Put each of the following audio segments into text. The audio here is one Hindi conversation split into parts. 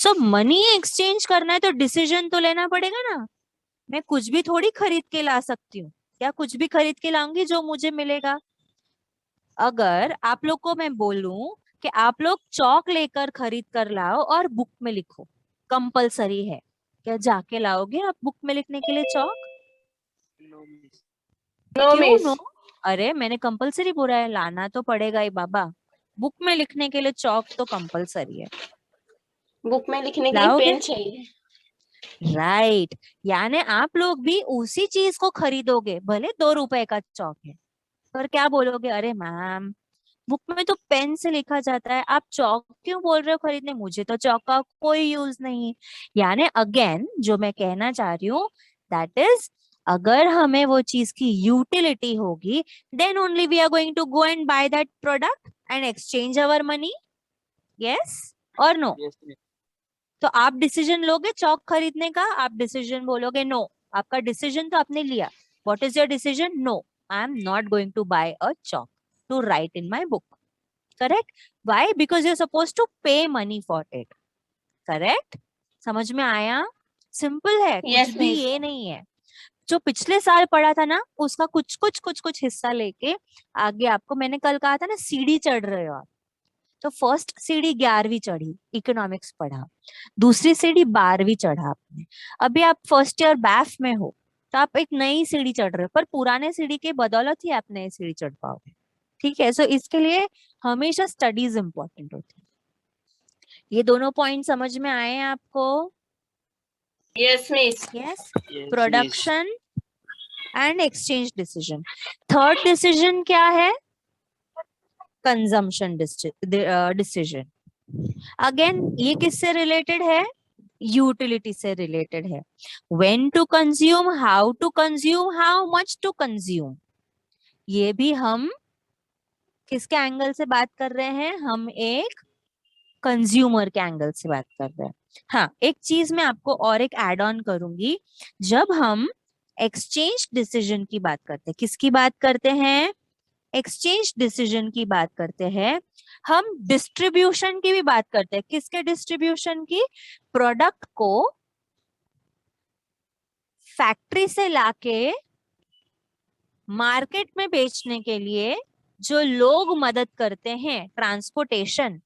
सो मनी एक्सचेंज करना है तो डिसीजन तो लेना पड़ेगा ना। मैं कुछ भी थोड़ी खरीद के ला सकती हूँ, क्या कुछ भी खरीद के लाऊंगी जो मुझे मिलेगा? अगर आप लोग को मैं बोलूं कि आप लोग चौक लेकर खरीद कर लाओ और बुक में लिखो, कंपलसरी है, क्या जाके लाओगे आप बुक में लिखने के लिए चौक? नो क्यों मिस। नो? अरे मैंने कंपलसरी बोला है, लाना तो पड़ेगा ही बाबा, बुक में लिखने के लिए चौक तो कंपलसरी है। बुक में लिखने के लिए लाओगे? पेन चाहिए। राइट। यानी आप लोग भी उसी चीज को खरीदोगे, भले 2 रुपए का चौक है, पर क्या बोलोगे, अरे मैम बुक में तो पेन से लिखा जाता है, आप चौक क्यों बोल रहे हो खरीदने, मुझे तो चौक का कोई यूज नहीं। यानी अगेन जो मैं कहना चाह रही हूँ, दैट इज, अगर हमें वो चीज की यूटिलिटी होगी, then only we are going to go and buy that product and exchange our money. Yes or no? तो आप डिसीजन लोगे चौक खरीदने का? आप डिसीजन बोलोगे नो? आपका डिसीजन तो आपने लिया। What is your decision? No, I am not going to buy a chalk to write in my book. Correct? Why? Because you are suppose to pay money for it. Correct? समझ में आया? सिंपल है, कुछ यस भी मिस। ये नहीं है। जो पिछले साल पढ़ा था ना, उसका कुछ हिस्सा लेके आगे आपको, मैंने कल कहा था ना सीढ़ी चढ़ रहे हो आप, तो फर्स्ट सीढ़ी 11वीं चढ़ी, इकोनॉमिक्स पढ़ा, दूसरी सीढ़ी 12वीं चढ़ा आपने, अभी आप फर्स्ट ईयर बैफ में हो, तो आप एक नई सीढ़ी चढ़ रहे हो, पर पुराने सीढ़ी के बदौलत ही आप नई सीढ़ी चढ़ पाओगे। ठीक है? सो इसके लिए हमेशा स्टडीज इंपॉर्टेंट होती है। ये दोनों पॉइंट समझ में आए हैं आपको? Yes miss. Yes. Production and exchange decision. Third decision क्या है? Consumption decision. अगेन ये किससे रिलेटेड है? यूटिलिटी से रिलेटेड है। When to consume, how to consume, how much to consume. ये भी हम किसके एंगल से बात कर रहे हैं? हम एक कंज्यूमर के एंगल से बात कर रहे हैं। हाँ, एक चीज मैं आपको और एक एड ऑन करूंगी, जब हम एक्सचेंज डिसीजन की बात करते हैं, किसकी बात करते हैं? एक्सचेंज डिसीजन की बात करते हैं, हम डिस्ट्रीब्यूशन की भी बात करते हैं। किसके डिस्ट्रीब्यूशन की? प्रोडक्ट को फैक्ट्री से लाके मार्केट में बेचने के लिए जो लोग मदद करते हैं, ट्रांसपोर्टेशन,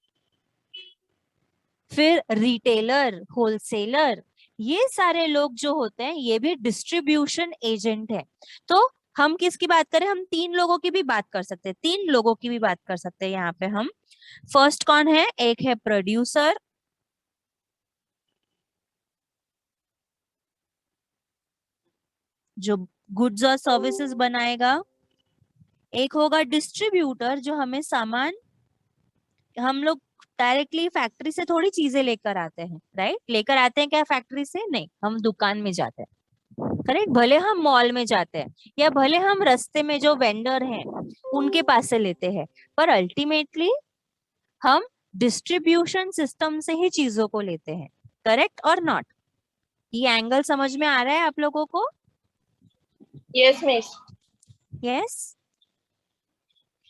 फिर रिटेलर, होलसेलर, ये सारे लोग जो होते हैं ये भी डिस्ट्रीब्यूशन एजेंट है। तो हम किसकी बात करें? हम 3 लोगों की भी बात कर सकते हैं, 3 लोगों की भी बात कर सकते हैं यहाँ पे हम। फर्स्ट कौन है? एक है प्रोड्यूसर, जो गुड्स और सर्विसेज बनाएगा। एक होगा डिस्ट्रीब्यूटर, जो हमें सामान, हम लोग डायरेक्टली फैक्ट्री से थोड़ी चीजें लेकर आते हैं, राइट? लेकर आते हैं क्या फैक्ट्री से? नहीं, हम दुकान में जाते हैं। करेक्ट? भले हम मॉल में जाते हैं या भले हम रास्ते में जो वेंडर हैं उनके पास से लेते हैं, पर अल्टीमेटली हम डिस्ट्रीब्यूशन सिस्टम से ही चीजों को लेते हैं। करेक्ट और नॉट? ये एंगल समझ में आ रहा है आप लोगों को? Yes miss. यस।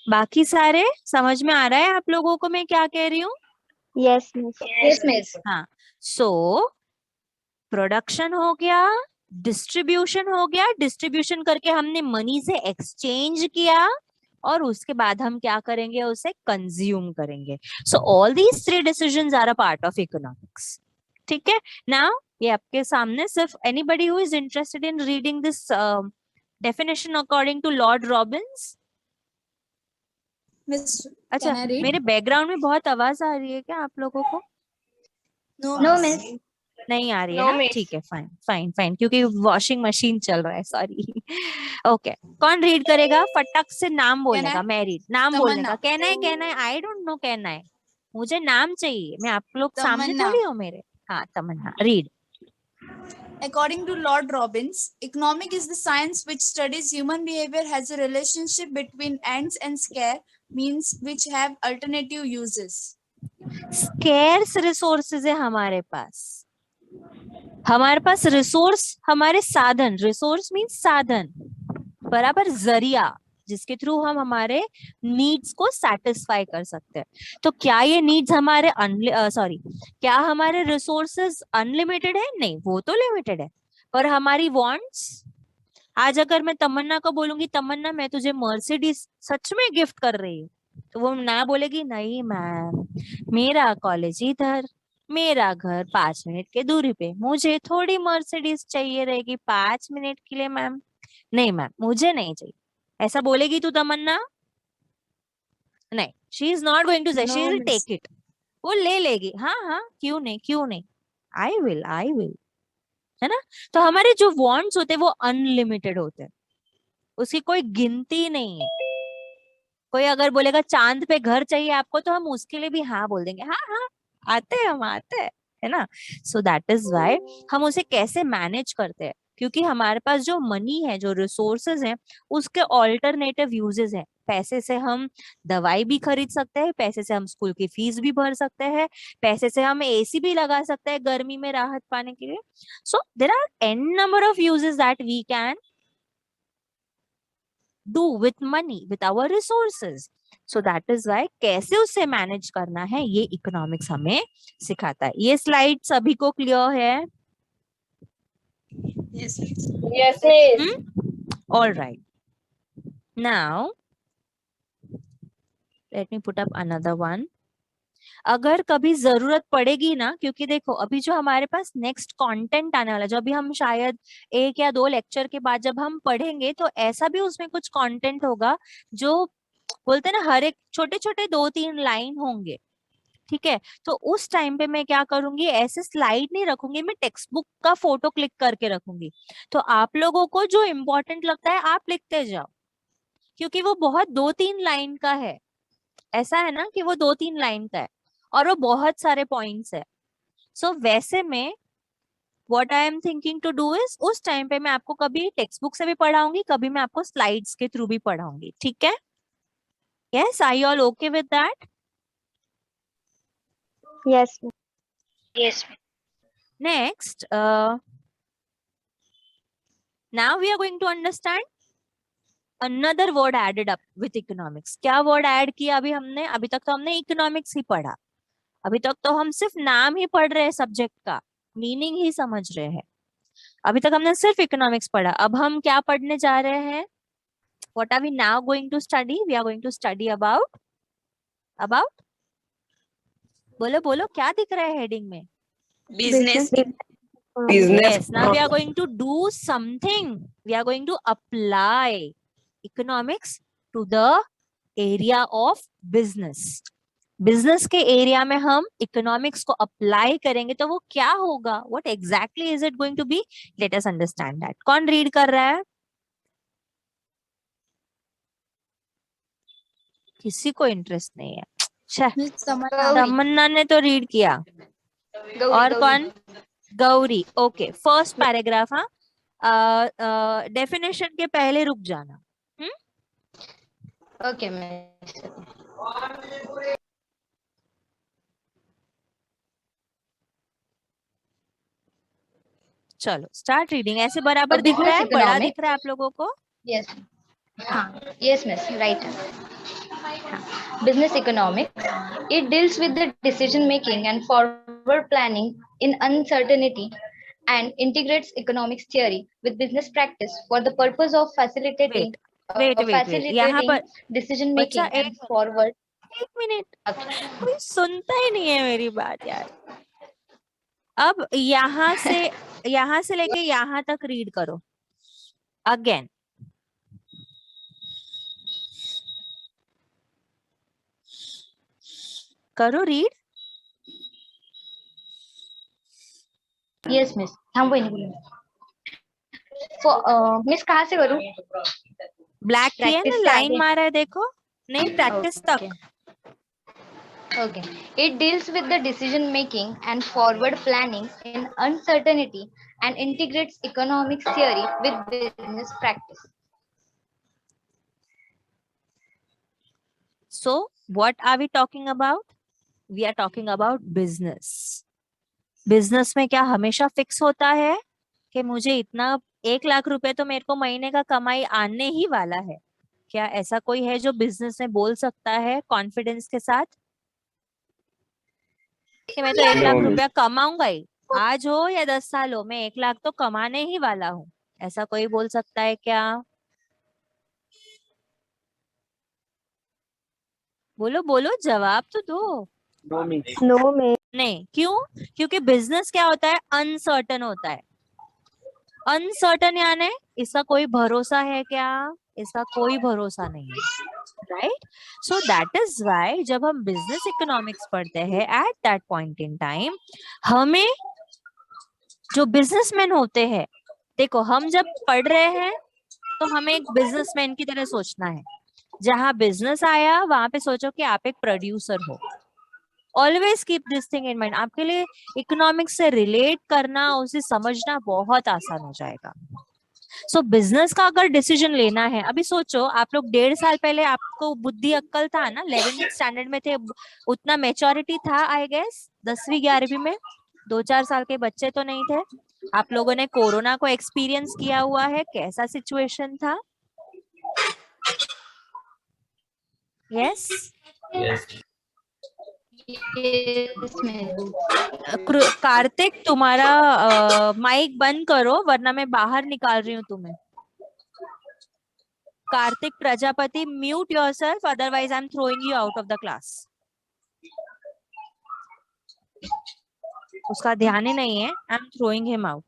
बाकी सारे समझ में आ रहा है आप लोगों को मैं क्या कह रही हूँ? Yes miss. Yes miss. हाँ। सो प्रोडक्शन हो गया, डिस्ट्रीब्यूशन हो गया, डिस्ट्रीब्यूशन करके हमने मनी से एक्सचेंज किया, और उसके बाद हम क्या करेंगे? उसे कंज्यूम करेंगे। So all these 3 decisions are a part of economics. ठीक है? नाउ ये आपके सामने, सिर्फ anybody who is interested in reading this definition according to Lord Robbins. Miss अच्छा, कैन आई रीड? मेरे बैकग्राउंड में बहुत आवाज आ रही है क्या आप लोगों को? No miss. नहीं आ रही है नो ना? मिस। ठीक है, फाइन फाइन फाइन, क्योंकि वॉशिंग मशीन चल रहा है, सॉरी। ओके, कौन रीड करेगा? फटक से नाम बोलने का, मैं रीड, नाम बोलने का। तमन्ना। कहना है, आई डोंट नो कहना है, मुझे नाम चाहिए, मैं आप लोग सामने तमन्ना। थोड़ी हो मेरे। हाँ, तमन्ना, read. According to Lord Robbins, economic is the science which studies human behavior, has a relationship between ends and scarce means which have alternative uses. Scarce resources है हमारे पास, हमारे पास रिसोर्स, हमारे साधन, रिसोर्स मीन्स साधन, बराबर जरिया, जिसके थ्रू हम हमारे नीड्स को सेटिस्फाई कर सकते हैं। तो क्या ये नीड्स हमारे क्या हमारे रिसोर्सेज अनलिमिटेड है? नहीं, वो तो लिमिटेड है। पर हमारी वांट्स, आज अगर मैं तमन्ना को बोलूंगी तमन्ना मैं तुझे मर्सिडीज सच में गिफ्ट कर रही हूँ, तो वो ना बोलेगी नहीं मैम, मेरा कॉलेज इधर, मेरा घर 5 मिनट के दूरी पे, मुझे थोड़ी मर्सिडीज चाहिए रहेगी 5 मिनट के लिए मैम, नहीं मैम मुझे नहीं चाहिए। ऐसा बोलेगी तू तमन्ना? नहीं, she is not going to say, she No, will miss. Take it, वो ले लेगी। हाँ हाँ, क्यों नहीं, क्यों नहीं, आई विल, है ना। तो हमारे जो वांट्स होते हैं वो अनलिमिटेड होते हैं, उसकी कोई गिनती नहीं है। कोई अगर बोलेगा चांद पे घर चाहिए आपको, तो हम उसके लिए भी हाँ बोल देंगे, हाँ हाँ आते हैं, हम आते हैं, है ना। सो दैट इज वाई हम उसे कैसे मैनेज करते हैं, क्योंकि हमारे पास जो मनी है, जो रिसोर्सेज हैं, उसके ऑल्टरनेटिव यूजेस हैं। पैसे से हम दवाई भी खरीद सकते हैं, पैसे से हम स्कूल की फीस भी भर सकते हैं, पैसे से हम एसी भी लगा सकते हैं गर्मी में राहत पाने के लिए। So there are an number of uses that we can do with money, with our resources. So that is why कैसे उसे मैनेज करना है ये इकोनॉमिक्स हमें सिखाता है। ये स्लाइड सभी को क्लियर है? Yes, miss. Yes, miss. All right. Now let me put up another one. अगर कभी जरूरत पड़ेगी ना, क्योंकि देखो अभी जो हमारे पास नेक्स्ट कंटेंट आने वाला है, जो अभी हम शायद 1 या 2 लेक्चर के बाद जब हम पढ़ेंगे, तो ऐसा भी उसमें कुछ कंटेंट होगा जो बोलते हैं ना, हर एक छोटे छोटे 2-3 लाइन होंगे, ठीक है। तो उस टाइम पे मैं क्या करूंगी, ऐसे स्लाइड नहीं रखूंगी, मैं टेक्स्ट बुक का फोटो क्लिक करके रखूंगी। तो आप लोगों को जो इम्पोर्टेंट लगता है आप लिखते जाओ, क्योंकि वो बहुत 2-3 लाइन का है। ऐसा है ना कि वो 2-3 लाइन का है और वो बहुत सारे पॉइंट्स है। सो वैसे में what I am thinking to do is, उस टाइम पे मैं आपको कभी टेक्स्ट बुक से भी पढ़ाऊंगी, कभी मैं आपको स्लाइड्स के थ्रू भी पढ़ाऊंगी, ठीक है। Yes, are you all okay with that? Yes. Yes. Next, now we are going to understand another word added up with economics. क्या word add किया अभी हमने? अभी तक तो हमने economics ही पढ़ा, अभी तक तो हम सिर्फ नाम ही पढ़ रहे हैं, सब्जेक्ट का मीनिंग ही समझ रहे हैं। अभी तक हमने सिर्फ इकोनॉमिक्स पढ़ा, अब हम क्या पढ़ने जा रहे हैं? What are we now going to study? We are going to study about बोलो बोलो, क्या दिख रहा है हेडिंग में? Business. Yes, now we are going to do something. We are going to apply economics to the area of business. Business के एरिया में हम इकोनॉमिक्स को अप्लाई करेंगे तो वो क्या होगा? What exactly is it going to be? Let us understand that. कौन रीड कर रहा है? किसी को इंटरेस्ट नहीं है। छह, Miss Tamanna. तमन्ना ने तो रीड किया। और कौन? गौरी। Okay, first paragraph. हाँ, डेफिनेशन के पहले रुक जाना। Okay, miss. चलो स्टार्ट रीडिंग। ऐसे बराबर दिख रहा है, business बड़ा economics. दिख रहा है आप लोगों को? Yes. Yes, miss. Right. Business economics. It deals with the decision making and forward planning in uncertainty and integrates economics theory with business practice for the purpose of facilitating wait यहाँ पर decision बच्चा making and forward. एक मिनट, कोई सुनता ही नहीं है मेरी बात यार। अब यहाँ से लेके यहाँ तक रीड करो अगेन। करो रीड। Yes, miss. हम वही नहीं बोलेंगे। मिस कहाँ से करूँ? ब्लैक की है ना, Practice से लाइन आगे। मारा है देखो। नहीं, प्रैक्टिस तक। Okay. It deals with the decision making and forward planning in uncertainty and integrates economics theory with business practice. So what are we talking about? We are talking about business. Business में क्या हमेशा फिक्स होता है कि मुझे इतना 1 लाख रुपए तो मेरे को महीने का कमाई आने ही वाला है? क्या ऐसा कोई है जो बिजनेस में बोल सकता है कॉन्फिडेंस के साथ कि मैं तो 1 लाख रुपया कमाऊंगा ही, आज हो या 10 साल हो, मैं 1 लाख तो कमाने ही वाला हूँ? ऐसा कोई बोल सकता है क्या? बोलो बोलो, जवाब तो दो। नो में नहीं, क्यों? क्योंकि बिजनेस क्या होता है? अनसर्टन होता है। अनसर्टन यानी इसका कोई भरोसा है क्या? इसका कोई भरोसा नहीं है, right? So that is why जब हम बिजनेस इकोनॉमिक्स पढ़ते हैं at that point in time, हमें जो बिजनेसमैन होते हैं, देखो हम जब पढ़ रहे हैं तो हमें एक बिजनेसमैन की तरह सोचना है। जहां बिजनेस आया वहां पे सोचो कि आप एक प्रोड्यूसर हो। Always keep this thing in mind, आपके लिए इकोनॉमिक्स से रिलेट करना, उसे समझना बहुत आसान हो जाएगा। सो बिजनेस का अगर डिसीजन लेना है, अभी सोचो आप लोग 1.5 साल पहले आपको बुद्धि अक्कल था ना, 11th स्टैंडर्ड में थे, उतना मेच्योरिटी था आई गेस, 10वीं 11वीं में 2-4 साल के बच्चे तो नहीं थे। आप लोगों ने कोरोना को एक्सपीरियंस किया हुआ है, कैसा सिचुएशन था? यस? Yes, ma'am. कार्तिक तुम्हारा माइक बंद करो वरना मैं बाहर निकाल रही हूँ तुम्हें। Kartik Prajapati, mute yourself, otherwise I am throwing you out of the class. उसका ध्यान ही नहीं है, I am throwing him out.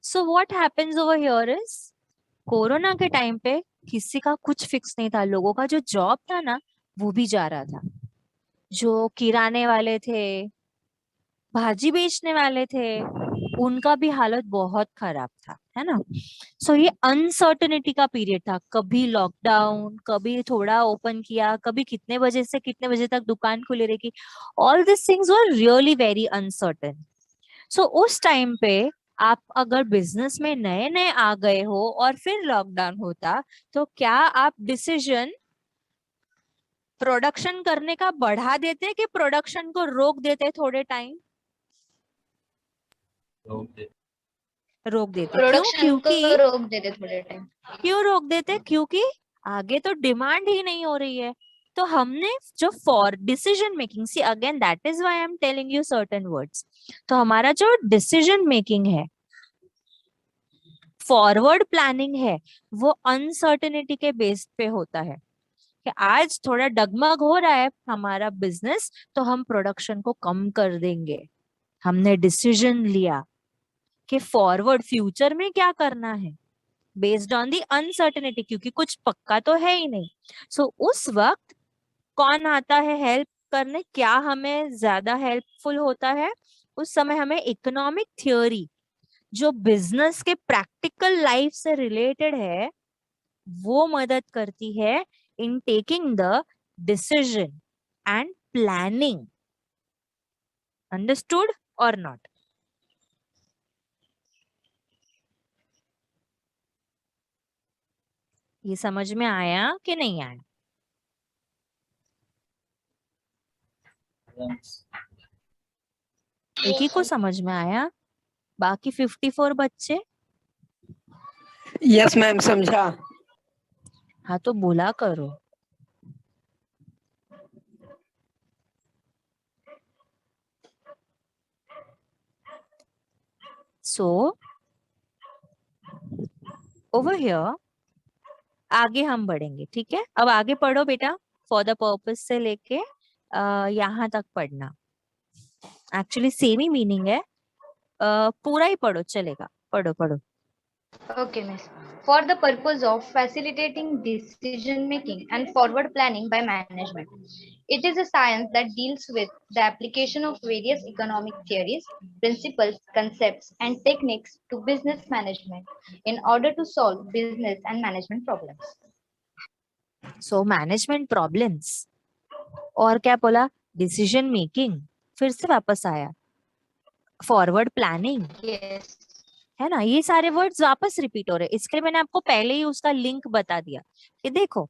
So what happens over here is, corona के टाइम पे किसी का कुछ फिक्स नहीं था, लोगों का जो जॉब था ना वो भी जा रहा था। जो किराने वाले थे, भाजी बेचने वाले थे, उनका भी हालत बहुत खराब था, है ना? सो ये अनसर्टेनिटी का पीरियड था, कभी लॉकडाउन, कभी थोड़ा ओपन किया, कभी कितने बजे से कितने बजे तक दुकान खुली रहेगी। All this things were really very uncertain. So उस टाइम पे आप अगर बिजनेस में नए नए आ गए हो और फिर लॉकडाउन होता, तो क्या आप डिसीजन प्रोडक्शन करने का बढ़ा देते कि प्रोडक्शन को रोक देते थोड़े टाइम? रोक देते। क्यों? प्रोडक्शन को क्योंकि रोक देते थोड़े टाइम। क्यों रोक देते? क्योंकि आगे तो डिमांड ही नहीं हो रही है। तो हमने जो for decision making, see again that is why I am telling you certain words, तो हमारा जो डिसीजन मेकिंग है, फॉरवर्ड प्लानिंग है, वो अनसर्टेनिटी के बेस पे होता है कि आज थोड़ा डगमग हो रहा है हमारा बिजनेस, तो हम प्रोडक्शन को कम कर देंगे। हमने डिसीजन लिया कि फॉरवर्ड फ्यूचर में क्या करना है बेस्ड ऑन दी अनसर्टेनिटी, क्योंकि कुछ पक्का तो है ही नहीं। सो उस वक्त कौन आता है हेल्प करने? क्या हमें ज्यादा हेल्पफुल होता है? उस समय हमें इकोनॉमिक थ्योरी जो बिजनेस के प्रैक्टिकल लाइफ से रिलेटेड है वो मदद करती है in taking the decision and planning. Understood और नॉट? ये समझ में आया कि नहीं आया? एक ही को समझ में आया, बाकी 54 बच्चे? यस मैम, समझा। हाँ तो बोला करो। सो ओवर हियर आगे हम बढ़ेंगे, ठीक है? अब आगे पढ़ो बेटा, फॉर द पर्पस से लेके यहाँ तक पढ़ना। एक्चुअली सेम ही मीनिंग है, पूरा ही पढ़ो चलेगा, पढ़ो पढ़ो। Okay, miss. For the purpose of facilitating decision making and forward planning by management, it is a science that deals with the application of various economic theories, principles, concepts, and techniques to business management in order to solve business and management problems. So management problems, और क्या बोला? डिसीजन मेकिंग, फिर से वापस आया, फॉरवर्ड प्लानिंग, Yes. है ना? ये सारे वर्ड्स वापस रिपीट हो रहे, इसके लिए मैंने आपको पहले ही उसका लिंक बता दिया कि देखो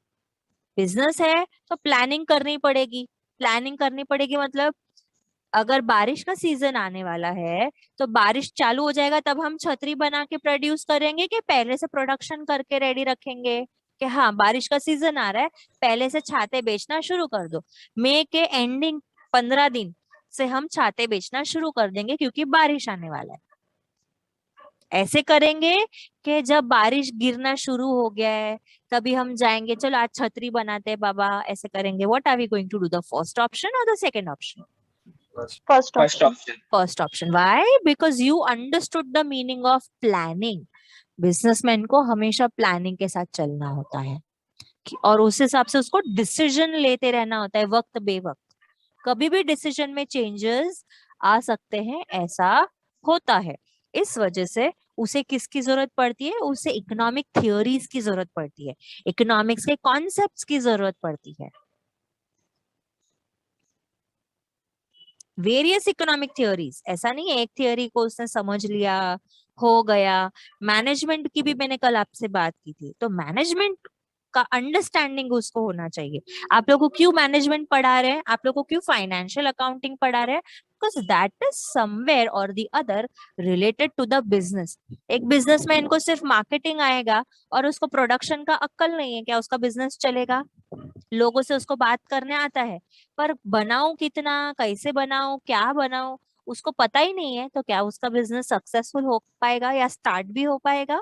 बिजनेस है तो प्लानिंग करनी पड़ेगी। प्लानिंग करनी पड़ेगी मतलब अगर बारिश का सीजन आने वाला है तो बारिश चालू हो जाएगा तब हम छतरी बना के प्रोड्यूस करेंगे कि पहले से प्रोडक्शन करके रेडी रखेंगे कि हाँ बारिश का सीजन आ रहा है, पहले से छाते बेचना शुरू कर दो। मई के एंडिंग 15 दिन से हम छाते बेचना शुरू कर देंगे क्योंकि बारिश आने वाला है। ऐसे करेंगे कि जब बारिश गिरना शुरू हो गया है तभी हम जाएंगे, चलो आज छतरी बनाते हैं बाबा, ऐसे करेंगे। What are we going to do, the first option और the second option? First First option. option. First option. Why? Because you understood the meaning of planning. Businessman को हमेशा प्लानिंग के साथ चलना होता है और उस हिसाब से उसको डिसीजन लेते रहना होता है वक्त बेवक्त। कभी भी डिसीजन में चेंजेस आ सकते हैं, ऐसा होता है। इस वजह से उसे किसकी जरूरत पड़ती है? उसे इकोनॉमिक थियोरीज की जरूरत पड़ती है, इकोनॉमिक्स के कॉन्सेप्ट्स की जरूरत पड़ती है। वेरियस इकोनॉमिक थियोरीज, ऐसा नहीं है एक थियोरी को उसने समझ लिया हो गया। मैनेजमेंट की भी मैंने कल आपसे बात की थी, तो मैनेजमेंट का अंडरस्टैंडिंग उसको होना चाहिए। आप लोगों को क्यों मैनेजमेंट पढ़ा रहे हैं, आप लोगों को क्यों फाइनेंशियल अकाउंटिंग पढ़ा रहे हैं? Because that is somewhere or the other related to the business. एक बिजनेसमैन को सिर्फ मार्केटिंग आएगा और उसको प्रोडक्शन का अक्ल नहीं है, क्या उसका बिजनेस चलेगा? लोगों से उसको बात करने आता है पर बनाऊं कितना, कैसे बनाऊं, क्या बनाऊं, उसको पता ही नहीं है, तो क्या उसका बिजनेस सक्सेसफुल हो पाएगा या स्टार्ट भी हो पाएगा?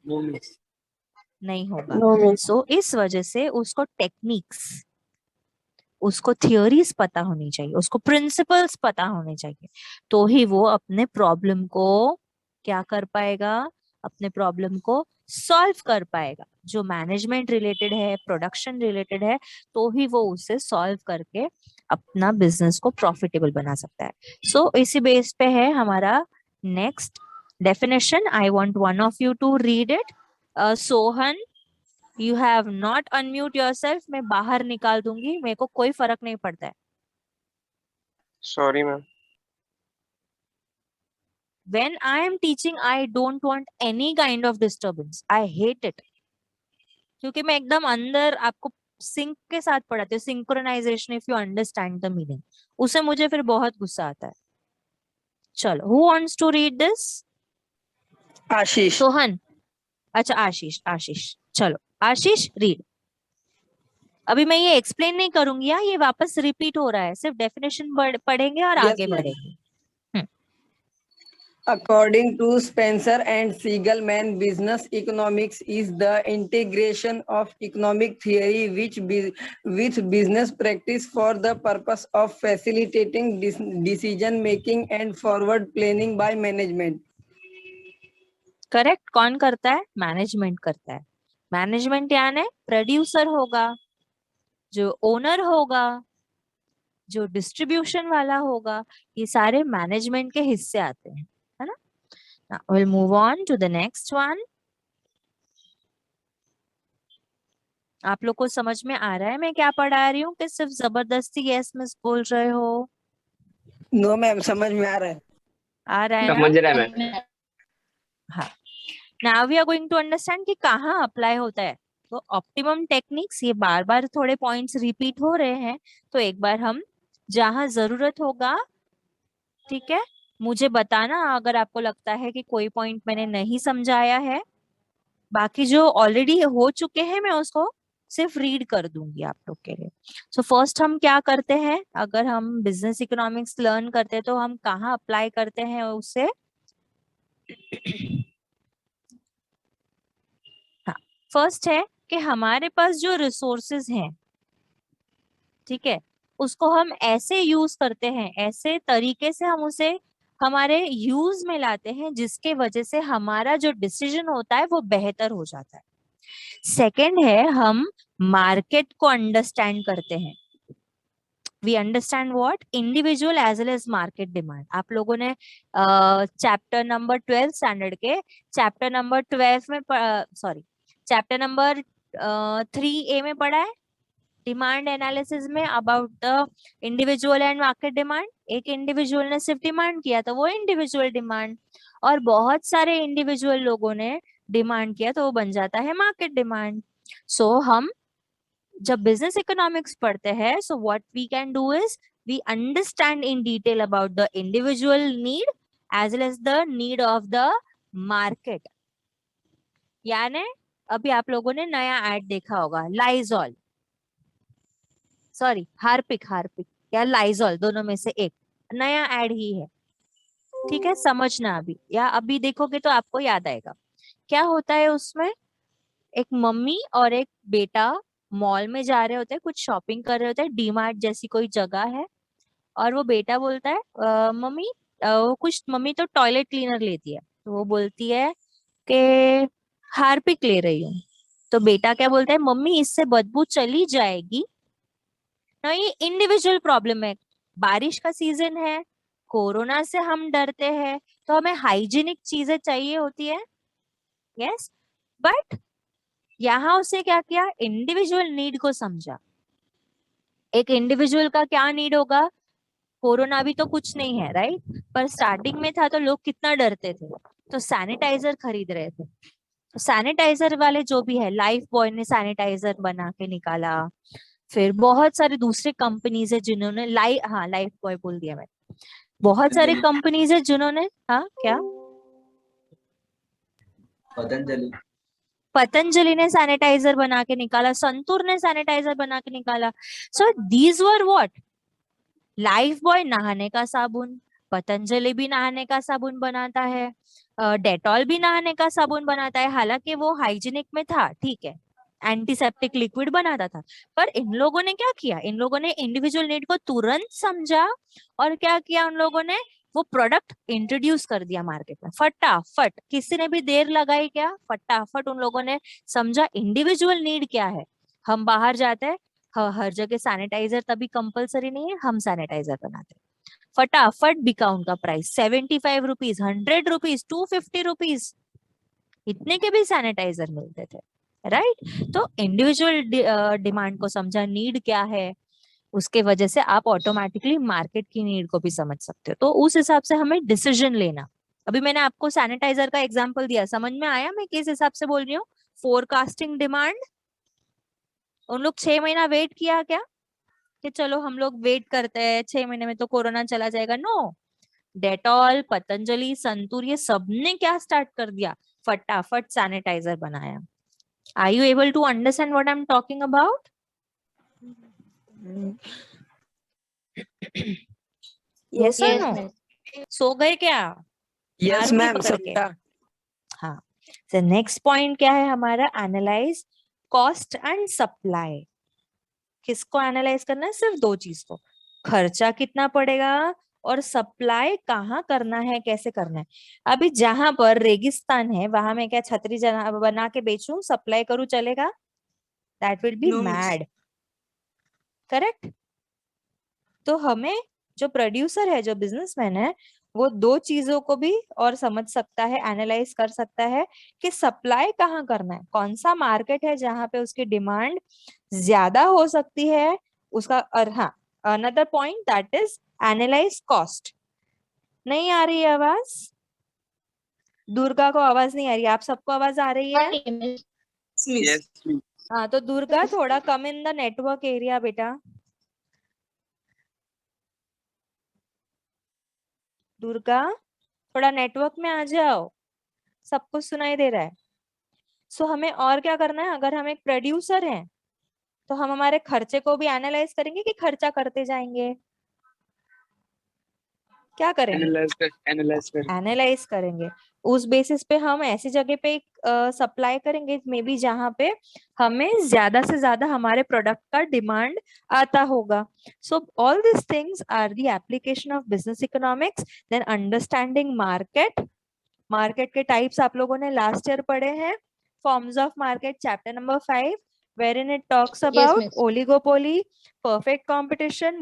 No, miss. नहीं होगा। No, miss. सो इस वजह से उसको टेक्निक्स, उसको थियोरीज पता होनी चाहिए, उसको प्रिंसिपल्स पता होने चाहिए, तो ही वो अपने प्रॉब्लम को क्या कर पाएगा, अपने प्रॉब्लम को सॉल्व कर पाएगा। जो मैनेजमेंट रिलेटेड है, प्रोडक्शन रिलेटेड है, तो ही वो उसे सॉल्व करके अपना बिजनेस को प्रॉफिटेबल बना सकता है। सो इसी बेस पे है हमारा next definition. I want one of you to read it. Sohan, you have not unmute yourself. मैं बाहर निकाल दूंगी, मेरे को कोई फर्क नहीं पड़ता है। Sorry, ma'am. When I am teaching, I don't want any kind of disturbance. I hate it. क्योंकि मैं एकदम अंदर आपको सिंक के साथ पढ़ाती हूँ, synchronisation, if you understand the meaning, उसे मुझे फिर बहुत गुस्सा आता है। चलो, who wants to read this? आशीष। सोहन। अच्छा आशीष, आशीष चलो आशीष रीड। अभी मैं ये एक्सप्लेन नहीं करूंगी, ये वापस रिपीट हो रहा है, सिर्फ डेफिनेशन पढ़ेंगे और Yes, आगे ma'am. बढ़ेंगे। According to Spencer and Siegelman, business economics is the integration of economic theory with business practice for the purpose of facilitating decision making and forward planning by management. Correct. कौन करता है? मैनेजमेंट करता है। मैनेजमेंट यानी प्रोड्यूसर होगा, जो ओनर होगा, जो डिस्ट्रीब्यूशन वाला होगा, ये सारे मैनेजमेंट के हिस्से आते हैं, है ना? Now we'll move on to the next one. आप लोग को समझ में आ रहा है मैं क्या पढ़ा रही हूँ कि सिर्फ जबरदस्ती यस मिस बोल रहे हो? No, मैम समझ में आ रहा है। आ रहा है ना? समझ रहा है मैम। हाँ। Now we are going to understand कि कहाँ अप्लाई होता है। तो ऑप्टिमम टेक्निक्स, ये बार बार थोड़े पॉइंट्स रिपीट हो रहे हैं, तो एक बार हम जहां जरूरत होगा, ठीक है, मुझे बताना अगर आपको लगता है कि कोई पॉइंट मैंने नहीं समझाया है। बाकी जो ऑलरेडी हो चुके हैं मैं उसको सिर्फ रीड कर दूंगी आप लोग के लिए। सो फर्स्ट हम क्या करते हैं, अगर हम बिजनेस इकोनॉमिक्स लर्न करते हैं तो हम कहाँ अप्लाई करते हैं उसे? हाँ, फर्स्ट है कि हमारे पास जो रिसोर्सेज हैं, ठीक है, उसको हम ऐसे यूज करते हैं, ऐसे तरीके से हम उसे हमारे यूज में लाते हैं जिसके वजह से हमारा जो डिसीजन होता है वो बेहतर हो जाता है। सेकंड है, हम मार्केट को अंडरस्टैंड करते हैं। We understand what? Individual as well as market demand. आप लोगों ने चैप्टर नंबर 12 स्टैंडर्ड के चैप्टर नंबर 12 में चैप्टर नंबर 3A में पढ़ा है, डिमांड एनालिसिस में, about the individual and market demand. एक इंडिविजुअल ने सिर्फ डिमांड किया तो वो इंडिविजुअल डिमांड, और बहुत सारे इंडिविजुअल लोगों ने डिमांड किया तो वो बन जाता है मार्केट डिमांड। सो हम जब बिजनेस इकोनॉमिक्स पढ़ते हैं, so what we can do is we understand in detail about the individual need as well as the need of the market. यानी अभी आप लोगों ने नया ऐड देखा होगा, लाइजॉल, सॉरी हार्पिक, हार्पिक या लाइजॉल, दोनों में से एक नया ऐड ही है, ठीक है, समझना अभी, या अभी देखोगे तो आपको याद आएगा। क्या होता है उसमें, एक मम्मी और एक बेटा मॉल में जा रहे होते हैं, कुछ शॉपिंग कर रहे होते हैं, डीमार्ट जैसी कोई जगह है, और वो बेटा बोलता है मम्मी वो कुछ, मम्मी तो टॉयलेट क्लीनर लेती है, तो वो बोलती है कि हार्पिक ले रही हूँ। तो बेटा क्या बोलता है, मम्मी इससे बदबू चली जाएगी ना। ये इंडिविजुअल प्रॉब्लम है, बारिश का सीजन है, कोरोना से हम डरते हैं, तो हमें हाइजीनिक चीजें चाहिए होती है, यस, बट यहाँ उसे क्या किया, इंडिविजुअल नीड को समझा। एक इंडिविजुअल का क्या नीड होगा, कोरोना अभी तो कुछ नहीं है, राइट, पर स्टार्टिंग में था तो लोग कितना डरते थे, तो सैनिटाइजर खरीद रहे थे। तो सैनिटाइजर वाले जो भी है, लाइफ बॉय ने सैनिटाइजर बना के निकाला, फिर बहुत सारे दूसरे कंपनीज है जिन्होंने लाइफ बॉय बोल दिया मैंने, बहुत सारे कंपनीज है जिन्होंने, हाँ क्या, पतंजलि ने सैनिटाइजर बना के निकाला, संतूर ने सैनिटाइजर बना के निकाला। So these were what, life boy नहाने का साबुन, पतंजलि भी नहाने का साबुन बनाता है, डेटॉल भी नहाने का साबुन बनाता है, हालांकि वो हाइजीनिक में था, ठीक है, एंटीसेप्टिक लिक्विड बनाता था, पर इन लोगों ने क्या किया, इन लोगों ने इंडिविजुअल नीड को तुरंत समझा, और क्या किया उन लोगों ने, वो प्रोडक्ट इंट्रोड्यूस कर दिया मार्केट में फटाफट, किसी ने भी देर लगाई क्या, फटाफट उन लोगों ने समझा इंडिविजुअल नीड क्या है। हम बाहर जाते हैं, हर जगह सैनिटाइजर तभी कंपलसरी नहीं है, हम सैनिटाइजर बनाते हैं, फटाफट बिका उनका प्राइस, 75 रुपीज, 100 रुपीज, 250 रुपीज, इतने के भी सैनिटाइजर मिलते थे, राइट। तो इंडिविजुअल डिमांड को समझा, नीड क्या है, उसके वजह से आप ऑटोमेटिकली मार्केट की नीड को भी समझ सकते हो, तो उस हिसाब से हमें डिसीजन लेना। अभी मैंने आपको सैनिटाइजर का एग्जांपल दिया, समझ में आया मैं किस हिसाब से बोल रही हूँ, फोरकास्टिंग डिमांड। उन लोग 6 महीना वेट किया क्या, कि चलो हम लोग वेट करते हैं 6 महीने में तो कोरोना चला जाएगा, नो, डेटॉल, पतंजलि, संतूर, ये सबने क्या स्टार्ट कर दिया, फटाफट सैनिटाइजर बनाया। Are you able to understand what I am talking about? Yes or Yes, no? miss. सो गए क्या? यस आरती मैम, पकड़ के? सबका। हाँ, तो नेक्स्ट पॉइंट क्या है हमारा, एनालाइज कॉस्ट एंड सप्लाई। किसको एनालाइज करना है, सिर्फ दो चीज को, खर्चा कितना पड़ेगा और सप्लाई कहाँ करना है, कैसे करना है। अभी जहां पर रेगिस्तान है वहां मैं क्या छतरी बना के बेचूं, सप्लाई करूं, चलेगा? That will be No, miss. Mad, correct. तो हमें, जो प्रोड्यूसर है, जो बिजनेसमैन है, वो दो चीजों को भी और समझ सकता है, एनालाइज कर सकता है कि सप्लाई कहाँ करना है, कौन सा मार्केट है जहां पे उसकी डिमांड ज्यादा हो सकती है उसका। और हाँ, another point that is analyse cost. नहीं आ रही है आवाज? दुर्गा को आवाज नहीं आ रही, आप सबको आवाज आ रही है? Sorry, miss. Yes, miss. हाँ, तो दुर्गा थोड़ा कम इन द नेटवर्क एरिया बेटा। दुर्गा थोड़ा नेटवर्क में आ जाओ, सब कुछ सुनाई दे रहा है। सो हमें और क्या करना है, अगर हम एक प्रोड्यूसर हैं तो हम हमारे खर्चे को भी एनालाइज करेंगे कि खर्चा करते जाएंगे, क्या करेंगे, Analyze कर। एनालाइज करेंगे। उस बेसिस पे हम ऐसी जगह पे सप्लाई करेंगे मे बी जहां पे हमें ज्यादा से ज्यादा हमारे प्रोडक्ट का डिमांड आता होगा। So all this things are the application of business economics. Then understanding market, market के टाइप्स आप लोगों ने लास्ट ईयर पढ़े हैं, forms of market chapter number 5, wherein it talks Yes, about miss. oligopoly, perfect competition,